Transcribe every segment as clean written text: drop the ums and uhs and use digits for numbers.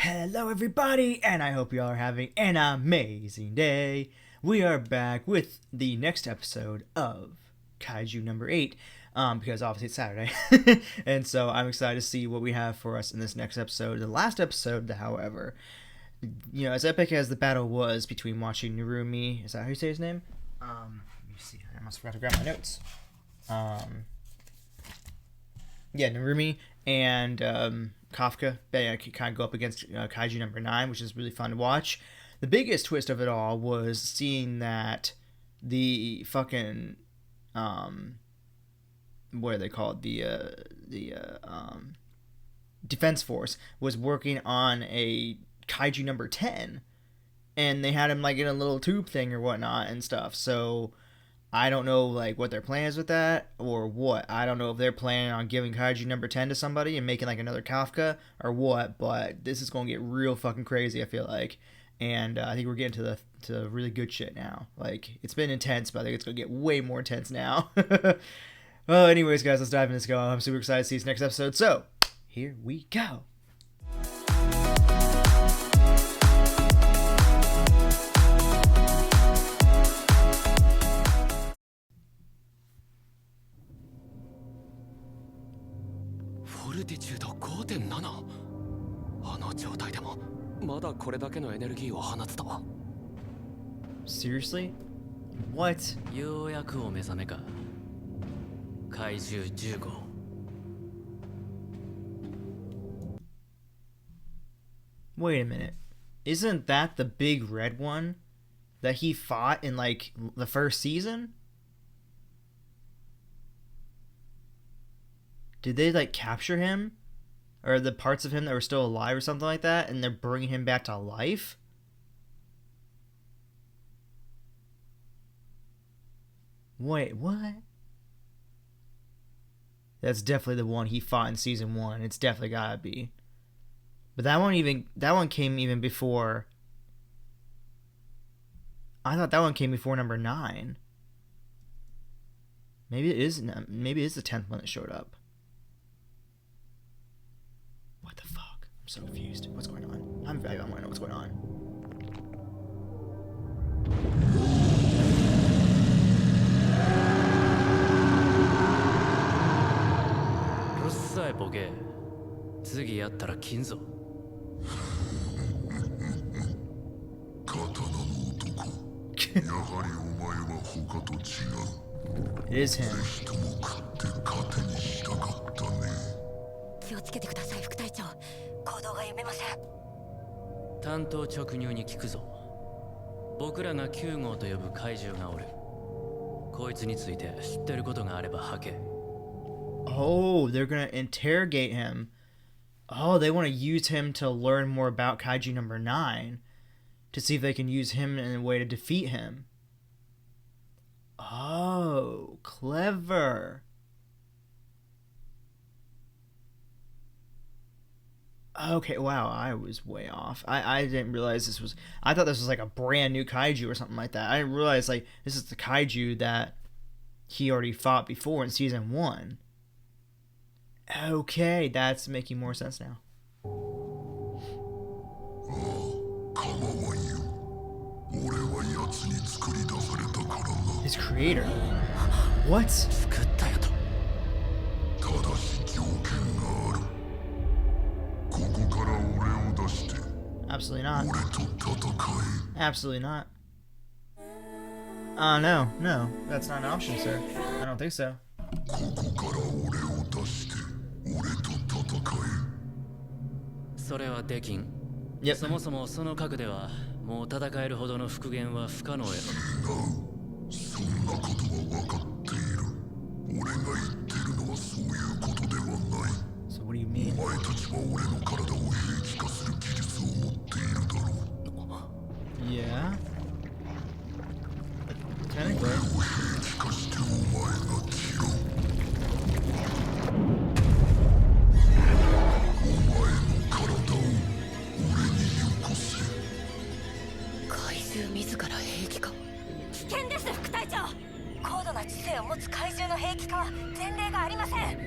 Hello everybody, and I hope you all are having an amazing day. We are back with the next episode of Kaiju number 8, because obviously it's Saturday. And so I'm excited to see what we have for us in this next episode. The last episode, however, as epic as the battle was between Watching Narumi, is that how you say his name? Let me see, I almost forgot to grab my notes. Narumi and Kafka, they kind of go up against Kaiju number 9, which is really fun to watch. The biggest twist of it all was seeing that the fucking what are they called? The defense force was working on a Kaiju number 10, and they had him like in a little tube thing or whatnot and stuff. So I don't know like what their plan is with that or what. I don't know if they're planning on giving Kaiju number 10 to somebody and making like another Kafka or what, but this is going to get real fucking crazy, I feel like. And I think we're getting to really good shit now. Like, it's been intense, but I think it's going to get way more intense now. Well, anyways, guys, let's dive into this. I'm super excited to see this next episode. So, here we go. Fortitude 5.7 あの状態でもまだこれだけのエネルギーを放つとは Seriously? What? ようやくお目覚めか怪獣10号 Wait a minute. Isn't that the big red one that he fought in like the first season? Did they like capture him? Or the parts of him that were still alive or something like that, and they're bringing him back to life? Wait, what? That's definitely the one he fought in season 1. It's definitely gotta be. But that one came even before. I thought that one came before number 9. Maybe it is the 10th one that showed up. What the fuck? I'm so confused. What's going on? I want to know what's going on. Russai boge. 次やったら金ぞ It is him. 気をつけてください副隊長行動が読めません担当直入に聞くぞ僕らが9号と呼ぶ怪獣がおるこいつについて知ってることがあれば吐け Oh, they're gonna interrogate him. Oh, they want to use him to learn more about Kaiju number 9 to see if they can use him in a way to defeat him. Oh, clever. Okay, wow, I was way off. I didn't realize this was... I thought this was like a brand new kaiju or something like that. I didn't realize like this is the kaiju that he already fought before in season 1. Okay, that's making more sense now. His creator. What? Absolutely not. Absolutely not. No, that's not an option, sir. I don't think so. Yep. そもそもその核ではもう戦えるほどの復元は不可能やろそんなことは分かっている俺が言ってるのはそういうことではない So what do you mean? お前たちは俺の体を兵器化する技術を持っているだろう Yeah. 俺を Technically. 兵器化してお前が切ろうお前の体を俺によこせ怪獣自ら兵器化危険です副隊長高度な知性を持つ怪獣の兵器化は前例がありません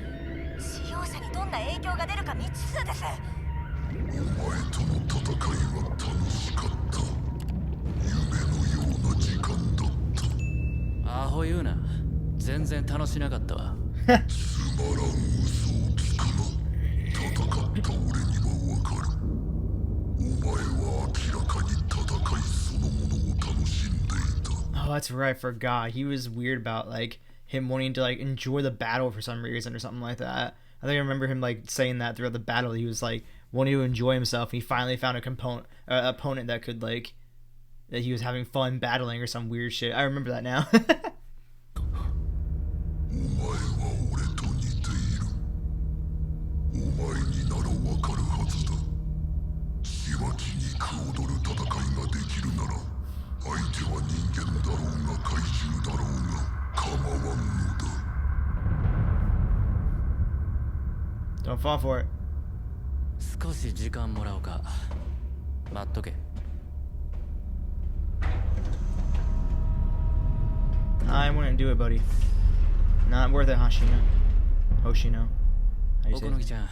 使用者にどんな影響が出るか未知数ですお前とのを言うな。全然楽しなかったわ。つまらん嘘をつくな。戦った俺にはわかる。お前は明らかに戦いそのものを楽しんでいた。Oh, that's right. I forgot. He was weird about like him wanting to like enjoy the battle for some reason or something like that. I think I remember him like saying that throughout the battle. He was like wanting to enjoy himself. And he finally found a opponent that could like that he was having fun battling or some weird shit. I remember that now. お前は俺と似ている。お前にならわかるはずだ。血は血肉踊る戦いができるなら、相手は人間だろうが怪獣だろうが構わんのだ。Don't fall for it. 少し時間もらおうか。待っとけ。I wouldn't do it, buddy. Not worth it, Hoshino. Hoshino. How do you お say この it? ぎちゃん。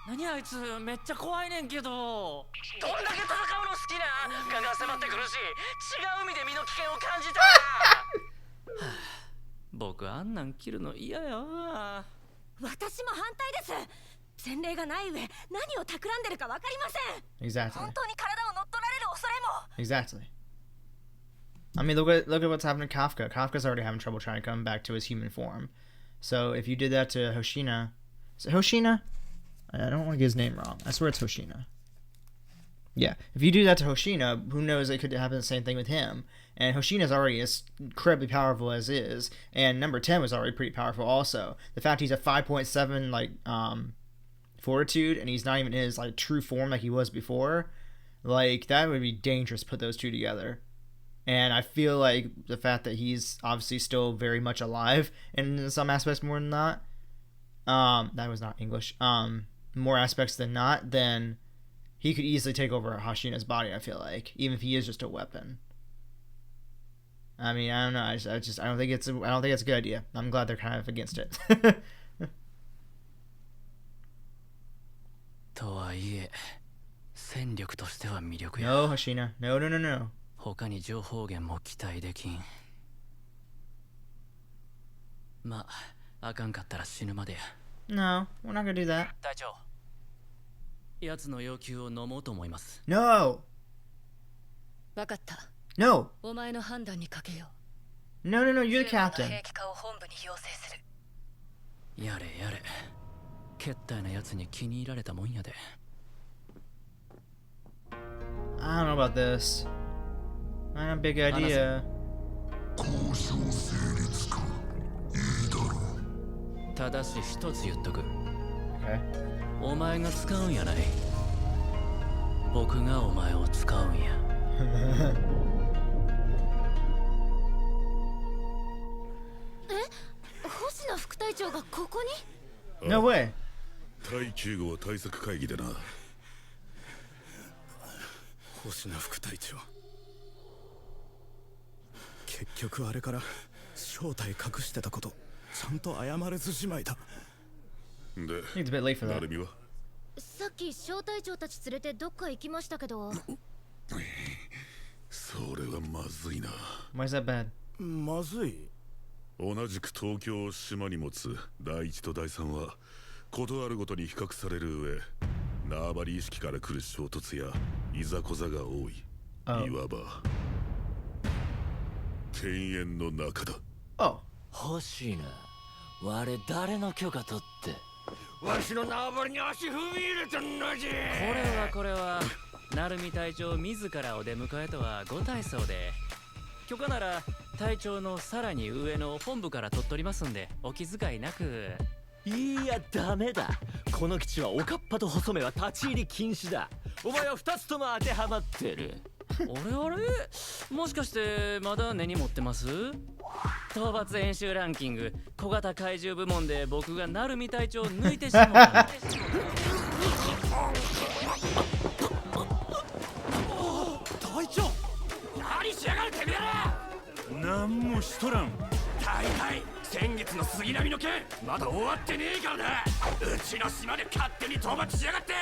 何あいつめっちゃ怖いねんけど。どんだけ戦うの好きな。蚊が迫ってくるし、違う意味で身の危険を感じた。はあ、僕あんなん切るの嫌やわ。私も反対です。前例がない上、何を企んでるかわかりません。 Exactly. 本当に体を乗っ取られる恐れも。 Exactly. I mean, look at what's happening to Kafka. Kafka's already having trouble trying to come back to his human form. So if you did that to Hoshina, is it Hoshina? I don't want to get his name wrong. I swear it's Hoshina. Yeah, if you do that to Hoshina, who knows? It could happen the same thing with him. And Hoshina's already as incredibly powerful as is, and number 10 was already pretty powerful also. The fact he's a 5.7 like fortitude, and he's not even in his like true form like he was before, like that would be dangerous to put those two together. And I feel like the fact that he's obviously still very much alive, and in some aspects more than not, that was not English, more aspects than not, then he could easily take over Hashina's body, I feel like, even if he is just a weapon. I mean, I don't know, I don't think it's a good idea. I'm glad they're kind of against it. とはいえ、戦力としては魅力や。 No, Hashina. No, no, no, no. 他に情報源も期待できん。まあ、あかんかったら死ぬまでや。No, we're not gonna do that. 隊長、奴の要求を飲もうと思います。No! わかった。 No! お前の判断にかけよう。 No, no, no, you're the 中国の captain. 兵器化を本部に要請する。やれやれ。けったいな奴に気に入られたもんやで。I don't know about this. Not a big idea. 交渉成立か。いいだろう。ただし一つ言っとく。 Okay. お前が使うんやない。僕がお前を使うんや。星野副隊長がここに？ No way. 第9号対策会議でな。星名副隊長、結局あれから正体隠してたことちゃんと謝れずじまいだ。で、 It's a bit late for な that. るみはさっき小隊長たち連れてどっか行きましたけど。それはまずいな。 Why is that bad? まずい。同じく東京を島に持つ第1と第3はことあるごとに比較される上、縄張り意識から来る衝突やいざこざが多い。いわば犬猿の中だ。 Oh. 欲しいな。我誰の許可取ってわしの縄張りに足踏み入れてんのじ。これは鳴海隊長自らお出迎えとはご体操で、許可なら隊長のさらに上の本部から取っ取りますんで、お気遣いなく。いやダメだ。この基地はおかっぱと細目は立ち入り禁止だ。お前は2つとも当てはまってる。あれもしかしてまだ根に持ってます？討伐演習ランキング小型怪獣部門で僕が鳴海隊長を抜いてしまった。隊長、何しやがるてめえら。なんもしとらん。大体先月の杉並の件まだ終わってねえからな。うちの島で勝手に討伐しやがって。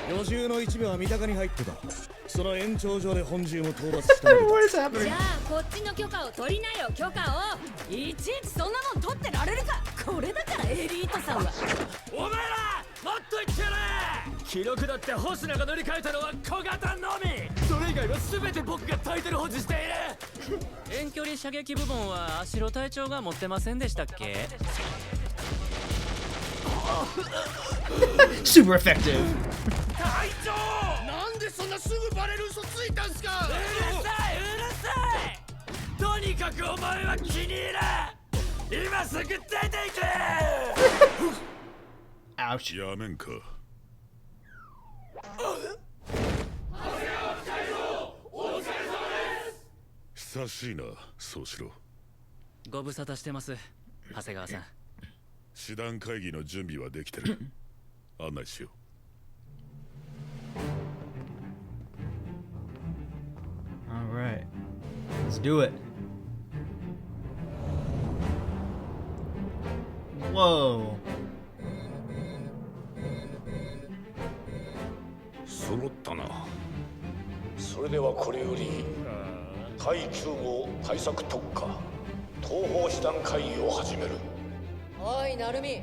余重の一部は三鷹に入ってた。その延長上で本獣も討伐したのだ。 What is happening? じゃあこっちの許可を取りなよ、許可を。いちいちそんなもん取ってられるか。これだからエリートさんは。お前らもっと言ってやれ。記録だって星名が乗り換えたのは小型のみ。それ以外は全て僕がタイトル保持している。遠距離射撃部門は足代隊長が持ってませんでしたっけ？ Super effective. 隊長なんでそんなすぐバレる嘘ついたんすか。うるさいうるさい。とにかくお前は気に入ら。今すぐ出ていけ。Ouch. やめんか。久しいな、そうしろ。ご無沙汰してます、長谷川さん。師団会議の準備はできてる。案内しよう。 All right. Let's do it. Whoa. 揃ったな。それではこれより第9号対策特化東方師団会議を始める。おい成海、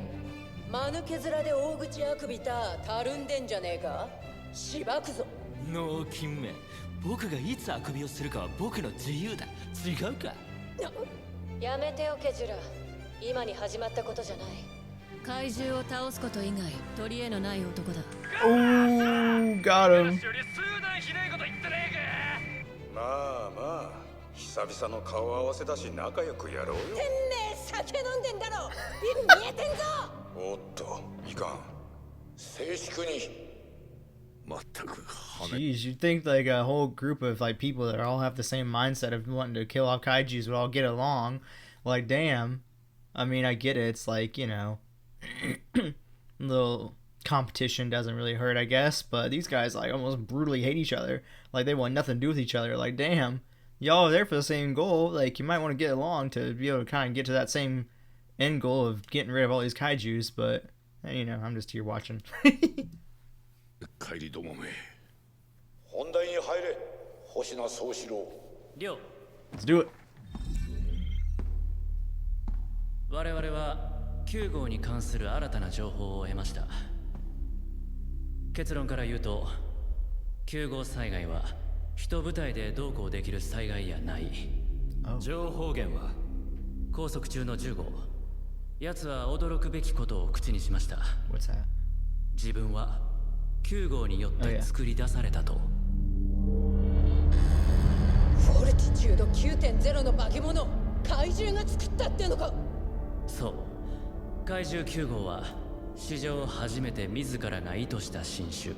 間抜け面で大口あくびたたるんでんじゃねえか。しばくぞ。脳筋め、僕がいつあくびをするかは僕の自由だ。違うか。やめてよケジュラ、今に始まったことじゃない。怪獣を倒すこと以外取り柄のない男だ。 Ooh, got him. まあまあ久々の顔合わせだし仲良くやろうよ。てめえ酒飲んでんだろ。ビル見えてんぞ。おっといかん。静粛に。まったく羽。 Jeez, you'd think like a whole group of like people that all have the same mindset of wanting to kill off kaijus would all get along. Like, damn. I mean, I get it. It's like, you know, little competition doesn't really hurt, I guess. But these guys like almost brutally hate each other. Like they want nothing to do with each other. Like, damn, y'all are there for the same goal. Like, you might want to get along to be able to kind of get to that same end goal of getting rid of all these kaijus. But you know, I'm just here watching. 帰りどもめ。本題に入れ星名宗四郎。亮、 Let's do it. 我々は9号に関する新たな情報を得ました。結論から言うと、9号災害は一部隊でどうこうできる災害やない。情報源は拘束中の10号。奴は驚くべきことを口にしました。 What's that? 自分は9号によって作り出されたと。フォルティチュード 9.0 の化け物、怪獣が作ったってのか。そう、怪獣9号は史上初めて自らが意図した新種、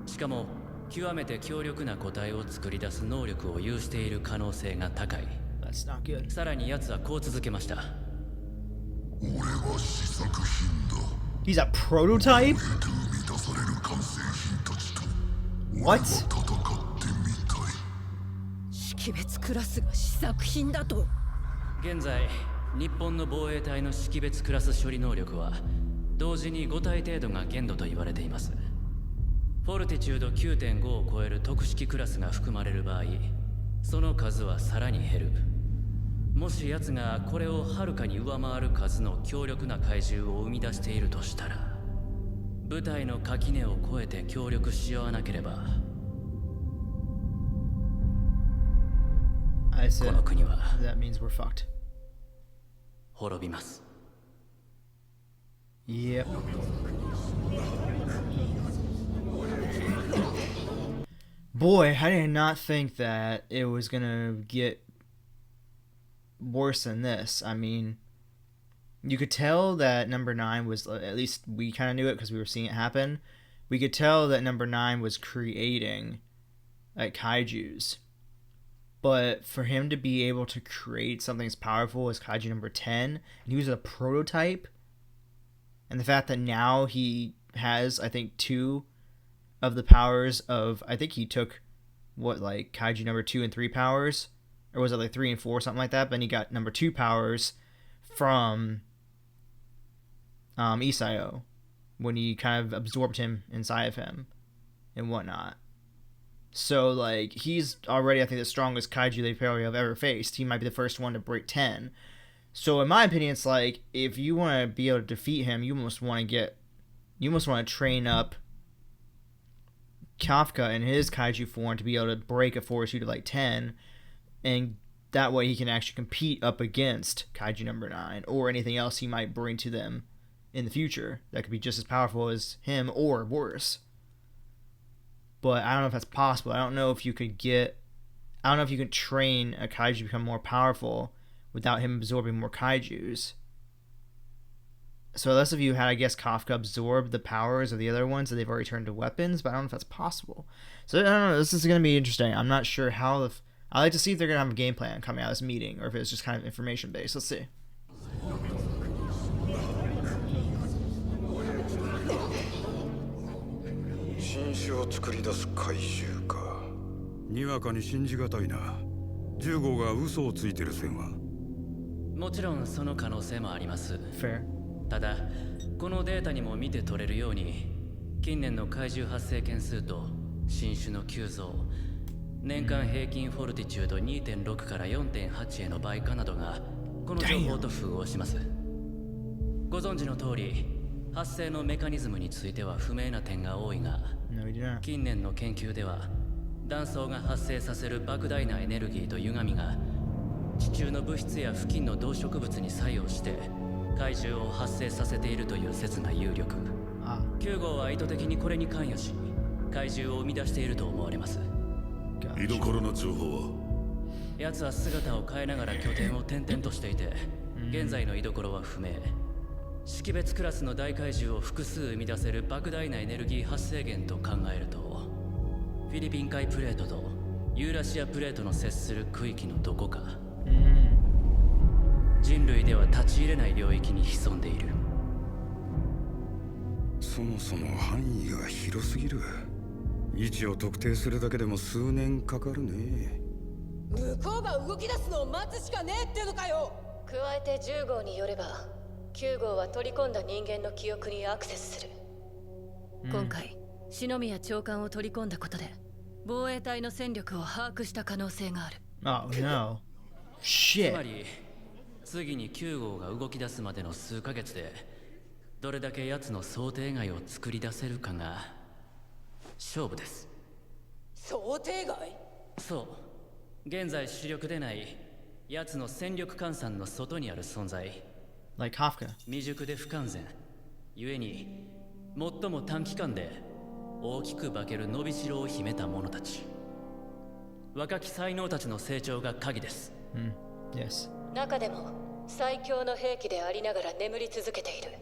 しかも極めて強力な個体を作り出す能力を有している可能性が高い。 That's not good. さらに奴はこう続けました。俺は試作品だ。 He's a prototype? 満たされる完成品たちと What? 戦ってみたい。識別クラスが試作品だと。現在日本の防衛隊の識別クラス処理能力は同時に5体程度が限度と言われています。フォルティチュード 9.5 を超える特式クラスが含まれる場合、その数はさらに減る。もし奴がこれをはるかに上回る数の強力な怪獣を生み出しているとしたら、部隊の垣根を越えて協力し合わなければ、 I こ said の国は that means we're fucked. 滅びます。 Yep. Boy, I did not think that it was gonna get worse than this. I mean, you could tell that number 9 was, at least we kind of knew it because we were seeing it happen. We could tell that number 9 was creating like kaijus. But for him to be able to create something as powerful as kaiju number 10, and he was a prototype, and the fact that now he has, I think, 2 of the powers of, I think he took, what, like, kaiju number 2 and 3 powers? Or was it like 3 and 4, something like that? But then he got number 2 powers from Isayo when he kind of absorbed him inside of him and whatnot. So, like, he's already, I think, the strongest kaiju they probably have ever faced. He might be the first one to break 10. So, in my opinion, it's like, if you want to be able to defeat him, you almost want to train up Kafka in his kaiju form to be able to break a force to like 10, and that way he can actually compete up against kaiju number 9 or anything else he might bring to them in the future that could be just as powerful as him or worse. But I don't know if that's possible. I don't know if you could train a kaiju to become more powerful without him absorbing more kaijus. So unless if you had, I guess, Kafka absorb the powers of the other ones that they've already turned to weapons, but I don't know if that's possible. So I don't know. This is going to be interesting. I'm not sure how. I'd like to see if they're going to have a game plan coming out of this meeting, or if it's just kind of information based. Let's see. 新種を作り出す怪獣か。にわかに信じがたいな。10号が嘘をついてる線は。もちろんその可能性もあります。Fair. ただこのデータにも見て取れるように、近年の怪獣発生件数と新種の急増、年間平均フォルティチュード 2.6 から 4.8 への倍化などがこの情報と符合します。ご存知の通り、発生のメカニズムについては不明な点が多いが、近年の研究では断層が発生させる莫大なエネルギーと歪みが地中の物質や付近の動植物に作用して怪獣を発生させているという説が有力。9号は意図的にこれに関与し怪獣を生み出していると思われます。居所の情報は？奴は姿を変えながら拠点を転々としていて、現在の居所は不明。識別クラスの大怪獣を複数生み出せる莫大なエネルギー発生源と考えると、フィリピン海プレートとユーラシアプレートの接する区域のどこか、人類では立ち入れない領域に潜んでいる。そもそも範囲が広すぎる。位置を特定するだけでも数年かかるね。向こうが動き出すのを待つしかねえってのかよ。加えて10号によれば9号は取り込んだ人間の記憶にアクセスする。今回篠宮長官を取り込んだことで防衛隊の戦力を把握した可能性がある。Oh no. つ Shit. まり次に9号が動き出すまでの数ヶ月でどれだけ奴の想定外を作り出せるかが勝負です。想定外？そう、現在主力でない奴の戦力換算の外にある存在、 Like Kafka. 未熟で不完全ゆえに最も短期間で大きく化ける伸びしろを秘めた者たち、若き才能たちの成長が鍵です。Yes. 中でも最強の兵器でありながら眠り続けている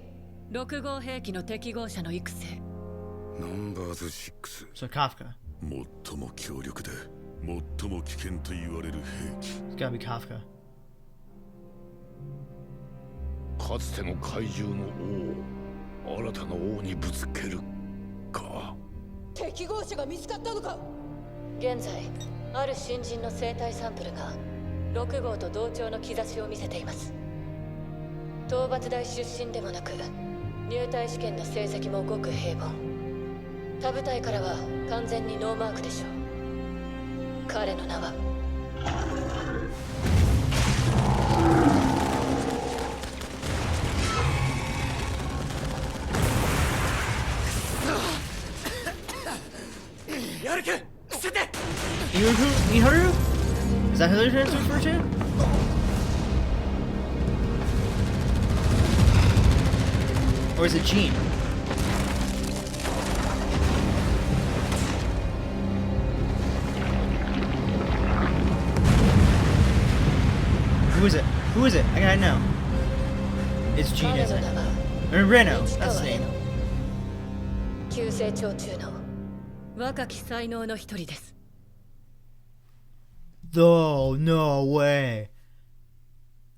6号兵器の適合者の育成。ナンバーズ6。 So Kafka. 最も強力で最も危険と言われる兵器。 It's gotta be Kafka. かつての怪獣の王、新たな王にぶつけるか。適合者が見つかったのか。現在ある新人の生体サンプルが6号と同調の兆しを見せています。討伐大出身でもなく入隊試験の成績もごく平凡。他部隊からは完全にノーマークでしょう。彼の名はやる気捨てて。 Miharu? Is that who they're trying to refer to? Or is it Jean? Who is it? Who is it? I gotta know. It's Jean, 彼 isn't の it? 名は Reno. That's the name. 急成長中の若き才能の一人です。 Oh, no way.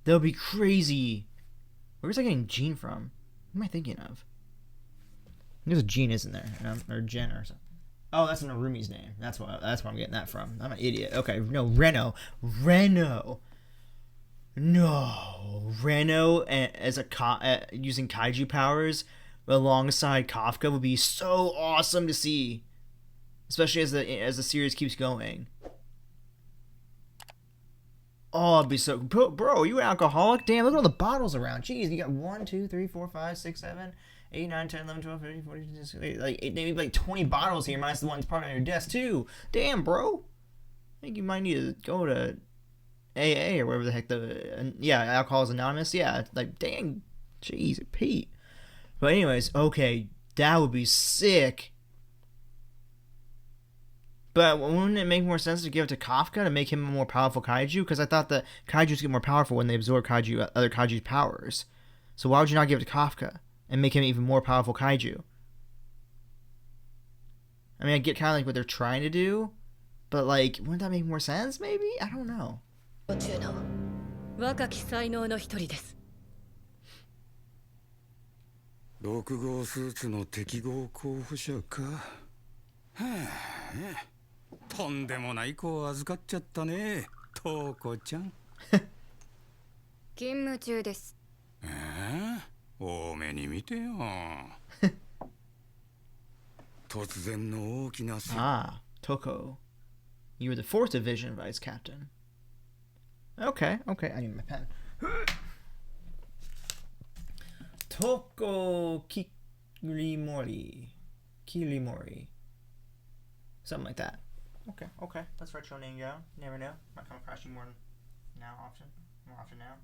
That would be crazy. Where's I getting Jean from? Who am I thinking of? There's a Jean, isn't there? Or Jen or something. Oh, that's Narumi's name. That's where I'm getting that from. I'm an idiot. Okay, no, Reno. No, Reno as a using kaiju powers alongside Kafka would be so awesome to see, especially as the series keeps going. Oh, it'd be so. Bro, you an alcoholic? Damn, look at all the bottles around. Jeez, you got 1, 2, 3, 4, 5, 6, 7, 8, 9, 10, 11, 12, 13, 14, 15, 16, like maybe like 20 bottles here, minus the ones probably on your desk too. Damn, bro. I think you might need to go to AA or whatever the heck Alcoholics Anonymous. Yeah, like dang, jeez, Pete. But anyways, okay, that would be sick. But wouldn't it make more sense to give it to Kafka to make him a more powerful kaiju? Because I thought that kaijus get more powerful when they absorb other kaiju's powers. So why would you not give it to Kafka and make him an even more powerful kaiju? I mean, I get kind of like what they're trying to do, but like, wouldn't that make more sense? Maybe, I don't know. 若き才能の一人です。6号スーツの適合候補者か。はあ、とんでもない子を預かっちゃったね、トウコちゃん。勤務中です。多めに見てよ。突然の大きな。Ah, Toko. You were the 4th Division Vice Captain. Okay, I need my pen. Toko Kirimori. Something like that. Okay. Let's write your name down. Never know. Might come across you more often now.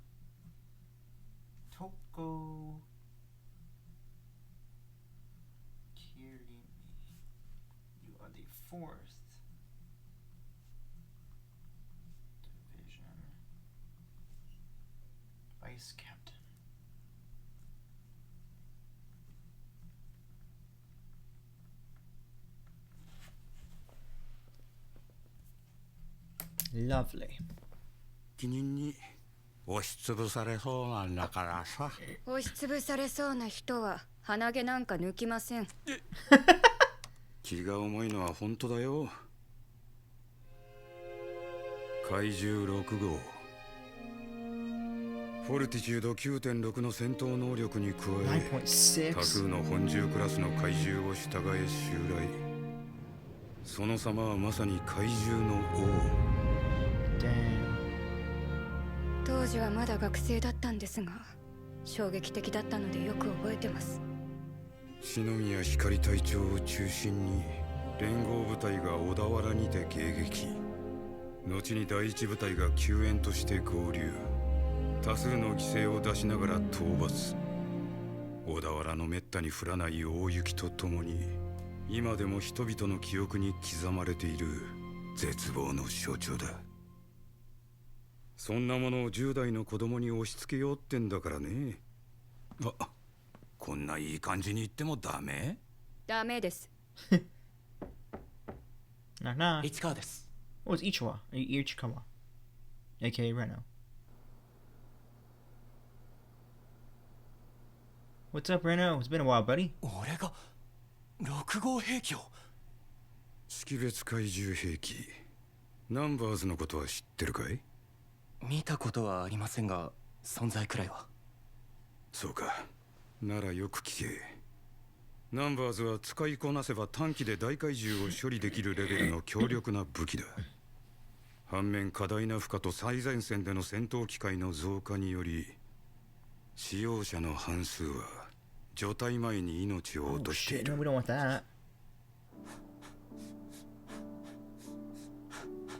Toko Kirimi. You are the 4th Division Vice Captain. Lovely. 記念に押しつぶされそうなんだからさ。押しつぶされそうな人は鼻毛なんか抜きません。気が重いのは本当だよ。怪獣6号。フォルティチュード 9.6 の戦闘能力に加え、多数の本獣クラスの怪獣を従え襲来。その様はまさに怪獣の王。当時はまだ学生だったんですが、衝撃的だったのでよく覚えてます。篠宮光隊長を中心に連合部隊が小田原にて迎撃。後に第一部隊が救援として合流。多数の犠牲を出しながら討伐。小田原のめったに降らない大雪とともに、今でも人々の記憶に刻まれている絶望の象徴だ。そんなものを10代の子供に押し付けようってんだからね。あ、こんないい感じに言ってもダメ？ダメです。市川です。Oh, it's Ichikawa. AKA Reno. What's up, Reno? It's been a while, buddy. 俺が6号兵器を。識別怪獣兵器。ナンバーズのことは知ってるかい？見たことはありませんが、存在くらいは。そうか。ならよく聞け。ナンバーズは使いこなせば短期で大怪獣を処理できるレベルの強力な武器だ。反面過大な負荷と最前線での戦闘機会の増加により、使用者の半数は除隊前に命を落としている。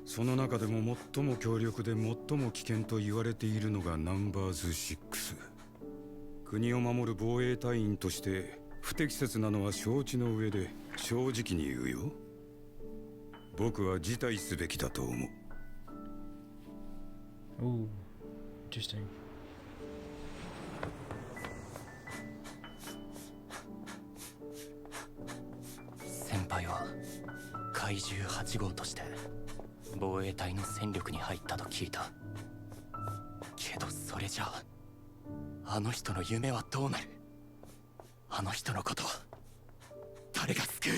その中でも最も強力で最も危険と言われているのがナンバーズ6。国を守る防衛隊員として不適切なのは承知の上で正直に言うよ。僕は辞退すべきだと思う。Ooh, interesting. 先輩は怪獣8号として防衛隊の戦力に入ったと聞いた。けどそれじゃあの人の夢はどうなる？あの人のこと誰が救う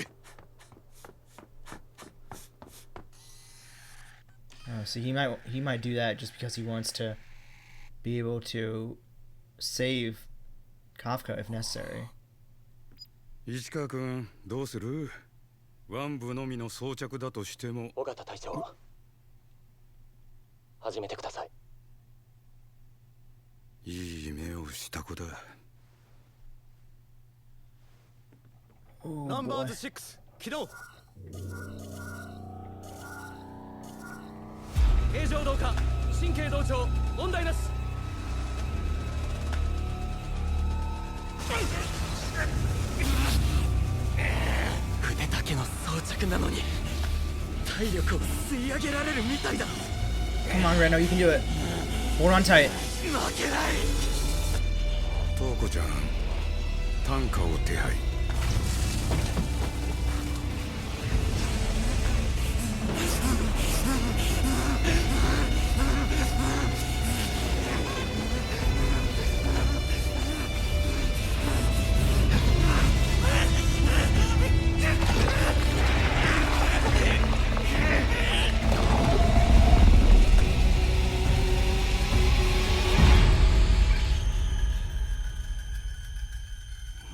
？So he might do that just because he wants to be able to save Kafka if necessary. 市川君どうする？腕部のみの装着だとしても。尾形隊長、始めてください。いい目をした子だ。Oh, ナンバ boy. ーズ6起動。形状動化、神経同調、問題なし。腕だけの装着なのに体力を吸い上げられるみたいだ。 Come on, Reno, you can do it. Hold on tight. 負けない。東子ちゃん、担架を手配。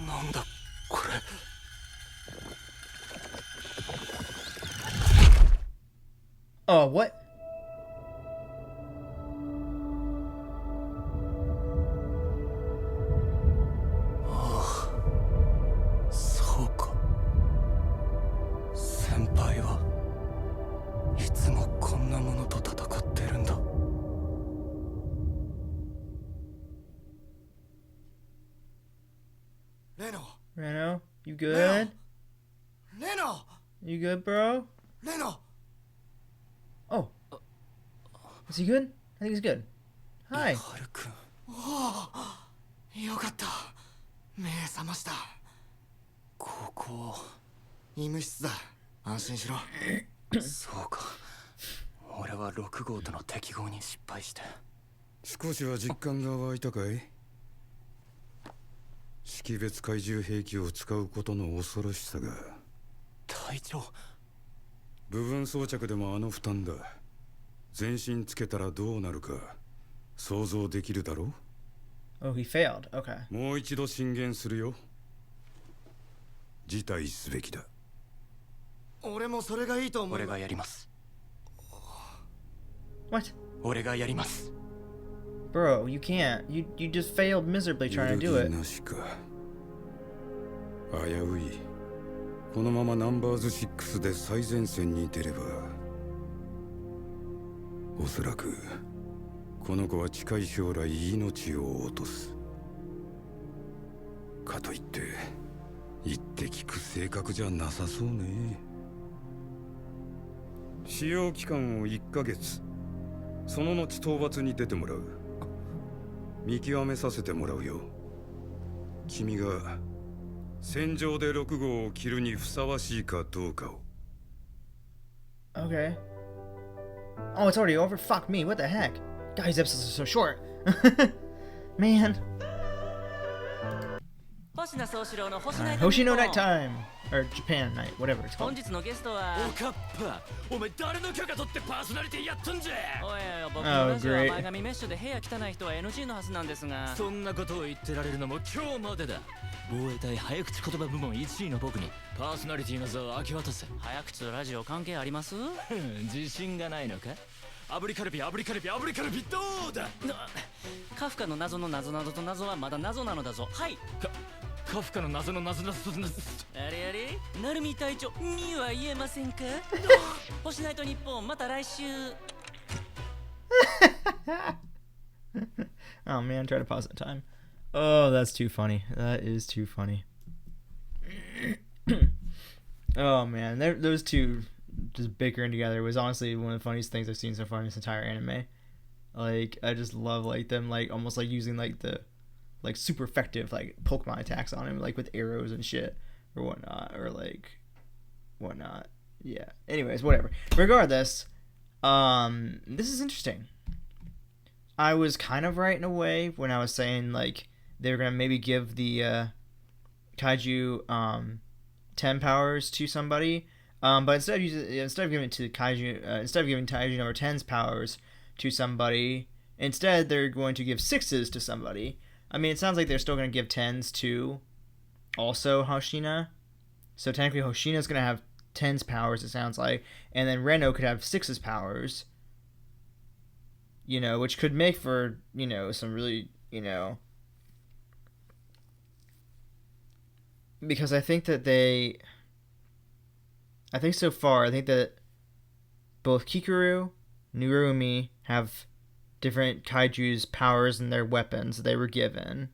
なんだこれ。What? そうか。先輩はいつもこんなものと戦ってるんだ。レノ。 Reno, you good? レノ。 You good, bro? レノ。 Oh. Is he good? I think he's good. Hi. ハルくん。よかった。目覚ました。ここ医務室だ。安心しろ。そうか。俺は6号との適合に失敗して。少しは実感が湧いたかい？識別怪獣兵器を使うことの恐ろしさが。隊長。部分装着でもあの負担だ。全身つけたらどうなるか想像できるだろう？ Oh, he failed. Okay. もう一度進言するよ。辞退すべきだ。俺もそれがいいと思う。俺がやります。 What? 俺がやります。 Bro, you can't. You just failed miserably trying to do 揺る it. ぎなしか。危うい。このままナンバーズ6で最前線に出れば、おそらくこの子は近い将来命を落とす。かといって言って聞く性格じゃなさそうね。使用期間を1ヶ月、その後討伐に出てもらう。見極めさせてもらうよ。君が戦場で6号を着るにふさわしいかどうかを。 Okay. Oh, it's already over? Fuck me, what the heck? God, these episodes are so short. Man. 星名宗四郎の星 Alright, ナイト Hoshino 日本 Night Time. Or Japan Night, whatever it's 本 called. 日のゲストはおかっぱ、お前誰の許可取ってパーソナリティやったんじゃ。おいおい僕 Oh, のラジオは great. 前髪メッシュで部屋汚い人は NG のはずなんですがそんなことを言ってられるのも今日までだ。防衛隊早口言葉部門1位の僕にパーソナリティの座を明け渡せ。早口とラジオ関係あります？自信がないのか？炙りカルビ、炙りカルビ、炙りカルビ、どうだ？カフカの謎の謎などと謎はまだ謎なのだぞ。はいカフカの謎の謎のあれあれナルミ隊長には言えませんか？星ナイト日本また来週。 Oh man, try to pause that time. Oh, that's too funny. That is too funny. Oh man, those two just bickering together was honestly one of the funniest things I've seen so far in this entire anime. Like, I just love like them like almost like using like the like super effective like Pokemon attacks on him, like with arrows and shit or whatnot, or like whatnot. Yeah. Anyways, whatever. Regardless, this is interesting. I was kind of right in a way when I was saying like they were gonna maybe give the kaiju 10 powers to somebody, but instead of giving it to kaiju, instead of giving kaiju number 10's powers to somebody Instead, they're going to give 6s to somebody. I mean, it sounds like they're still going to give 10s to also Hoshina. So technically, Hoshina's going to have 10's powers, it sounds like. And then Reno could have 6's powers. You know, which could make for, you know, some really, you know... Because I think that I think so far, I think that both Kikuru, Nurumi have different kaiju's powers and their weapons that they were given.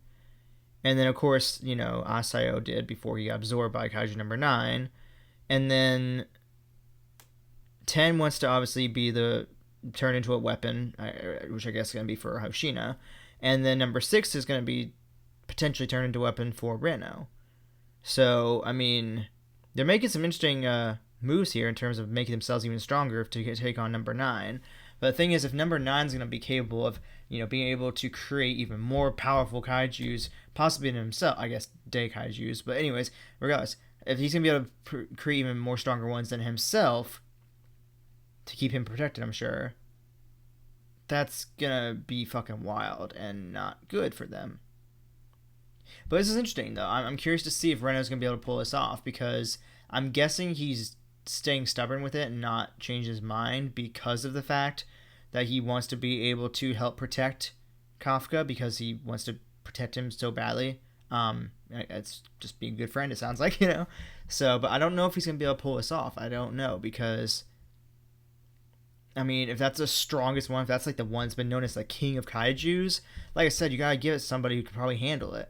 And then, of course, you know, Asayo did before he got absorbed by kaiju number 9. And then 10 wants to obviously be turn into a weapon, which I guess is going to be for Hoshina. And then number 6 is going to be potentially turned into a weapon for Reno. So, I mean, they're making some interesting moves here in terms of making themselves even stronger to take on number 9. But the thing is, if number 9 is going to be capable of, you know, being able to create even more powerful kaijus, possibly in himself, I guess, day kaijus, but anyways, regardless, if he's going to be able to create even more stronger ones than himself to keep him protected, I'm sure, that's going to be fucking wild and not good for them. But this is interesting, though. I'm curious to see if Reno's going to be able to pull this off, because I'm guessing he's staying stubborn with it and not change his mind because of the fact that he wants to be able to help protect Kafka, because he wants to protect him so badly. It's just being a good friend, it sounds like, you know. So, but I don't know if he's going to be able to pull this off. I don't know, because, I mean, if that's the strongest one, if that's like the one that's been known as the king of kaijus, like I said, you got to give it to somebody who can probably handle it.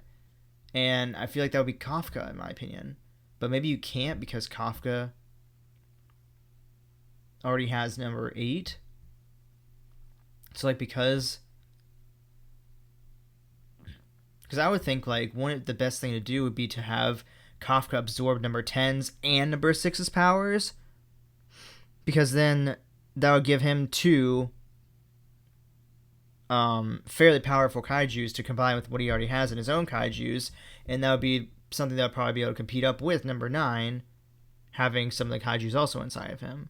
And I feel like that would be Kafka, in my opinion. But maybe you can't, because Kafka already has number 8. So, like, because I would think, like, the best thing to do would be to have Kafka absorb number 10's and number 6's powers. Because then that would give him 2 fairly powerful kaijus to combine with what he already has in his own kaijus, and that would be something that would probably be able to compete up with number 9, having some of the kaijus also inside of him.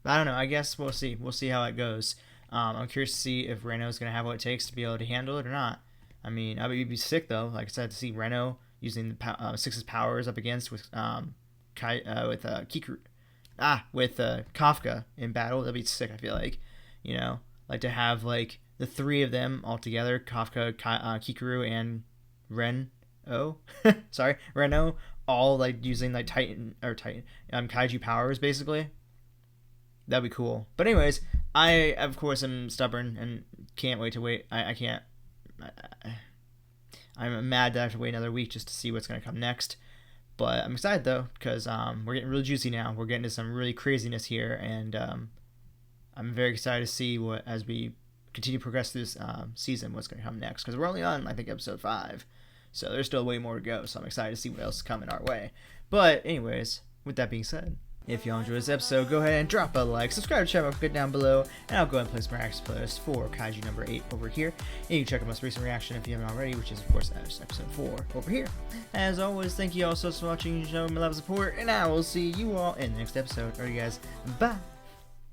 But I don't know, I guess we'll see. We'll see how it goes. I'm curious to see if Reno's going to have what it takes to be able to handle it or not. I mean, I would be sick, though, like I said, to see Reno using the 6's powers up against with Kafka in battle. That'd be sick, I feel like. You know, like to have, like, the 3 of them all together, Kafka, Kikuru, and Reno, all, like, using, like, kaiju powers, basically. That'd be cool. But anyways, I, of course, am stubborn and can't wait to wait. I can't. I'm mad that I have to wait another week just to see what's going to come next. But I'm excited, though, because we're getting really juicy now. We're getting to some really craziness here, and I'm very excited to see what, as we continue to progress through this season, what's going to come next. Because we're only on, I think, episode 5. So there's still way more to go. So I'm excited to see what else is coming our way. But anyways, with that being said, if y'all enjoyed this episode, go ahead and drop a like, subscribe to the channel, click down below, and I'll go ahead and place my reaction playlist for Kaiju number 8 over here. And you can check out my most recent reaction if you haven't already, which is, of course, episode 4 over here. As always, thank you all so much for watching, showing me love and support, and I will see you all in the next episode. Alright, guys, bye!